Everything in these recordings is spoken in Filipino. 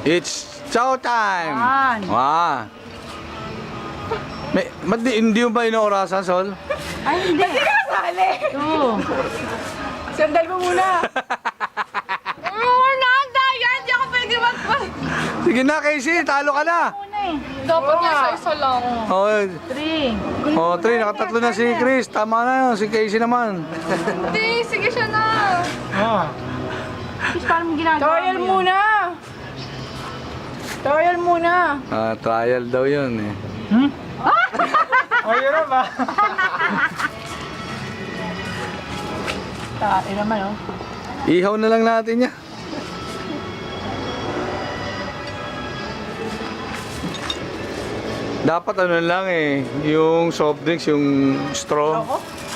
It's chow time! Yan. Wow! Hindi mo ba inoorasan, Sol? Ay, hindi. Hindi ka kasali. Two. Sandal mo muna. Nanda, yan. Di ako pwede Sige na, Casey, talo ka na! Una eh. Dapat nga isa lang. Oh, Three. oh, 3, nakatatlo na si Chris. Tama na yun, si Casey naman. Hindi, sige siya na. Tapos paano mo ginagawa Trial mo yun? muna. Trial muna. Trial daw yun eh. Ay, yun ba? Tari naman oh. Ihaw na lang natin yan. Dapat ano lang eh, yung soft drinks, yung straw,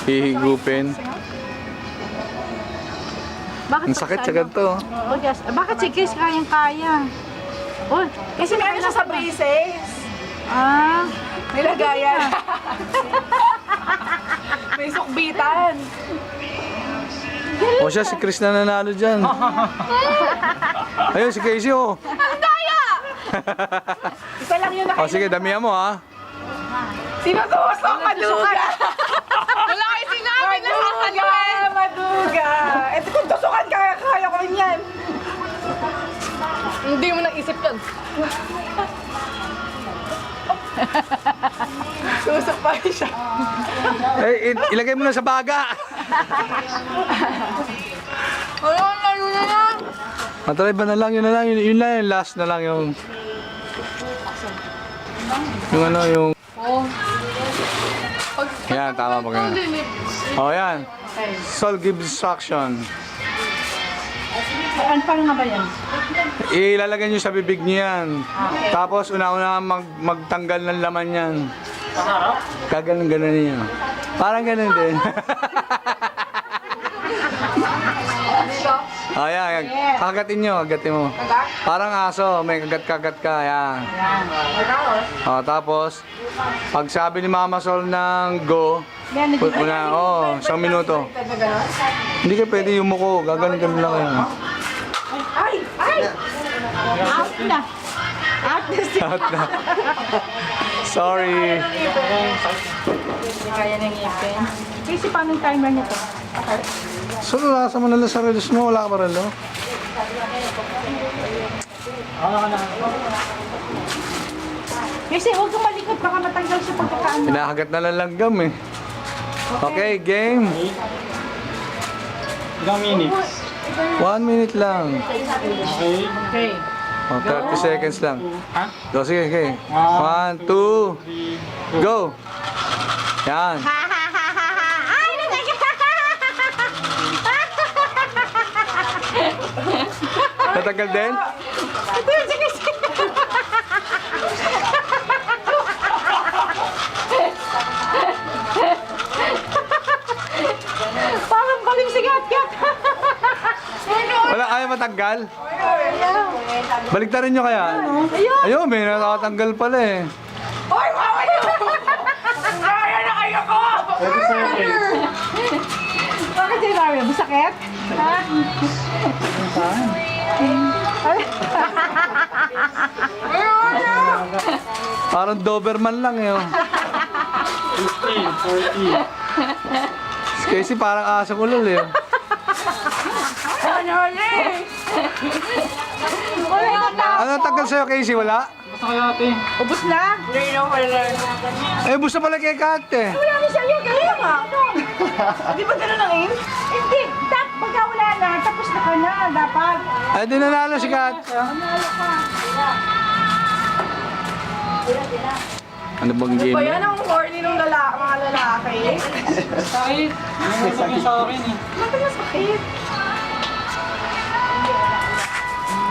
hihigupin. Bakit Ang sakit sa ano? ganito. Oh, just, bakit si Chris kayang-kaya? Oh, Kasi meron siya sa braces. Ah, May lagayan. May sukbitan. O siya, si Chris na nanalo dyan. Ayun, si Casey oh. Ang daya! Isa lang yun O sige, damihan mo ha. Sinutusok, maduga. Wala kayo sinabi na sasaluhin. Maduga. Ito kung tusukan kaya ko rin yan. Hindi mo naisip yan. Tusok pa rin siya. Eh, ilagay mo na sa baga. Ayun, lalo na lang. Matry ba na lang, yun na lang, yun lang, yung last na lang yung... Yung ano, yung... Oh. Yan, tama pa ganun. O, yan. Sol, give instruction. ano paano nga ba yan? Ilalagay nyo sa bibig niyo yan. Tapos, una-una magtanggal ng laman yan. Kaganon-ganon niyo. Parang ganun din. Ayan, kagatin nyo, kagatin mo. Parang aso, may kagat-kagat ka, ayan. O, tapos, pag sabi ni Mama Sol ng go, isang minuto. Hindi ka pwede yumuko, gaganon-ganon lang kayo. Ay! Ay! Out na. Out na siya. Out na. Sorry. Hindi kaya ng ipin. Kasi paano yung timer nito? So, wala ka sa manalo sa relos mo, wala ka pa relo? Kasi huwag kang malikot, baka matanggal siya pagkakaano. Pinahagat na lang langgam eh. Okay, game. Ilang minutes? 1 minute lang. Okay. Okay. O, 30 seconds lang. Ha? So, sige, okay. 1, 2, go! Yan. Ay, Natagal din? Parang baling sigat-gat. Wala, ayaw matanggal? Baliktarin nyo kaya? Ayun, may nakatanggal pala eh. Oy, mama niyo! Kaya na kayo ko! 30 seconds. Bakit si Mario? Masakit? Ha? Parang Doberman lang eh. Oh. 15, 40. Casey parang asang ulol eh. Ano ulit? Ano tanggal sa'yo, Casey? Wala? Basta kaya ate. Ubus na? Hindi na wala. Eh, busta pala kay Kat eh. Wala na sa'yo. Kaya nga. Di ba gano'n ang aim? Hindi. Pagka wala na, tapos na ka na. Dapat. Ay, di nanalo si Kat. Ano bang game? Ba yan ang horny ng mga lalaki? Sakit. Nasasok niya sa akin eh. Bakit masakit?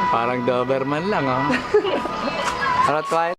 Parang Doberman lang, oh. Para try.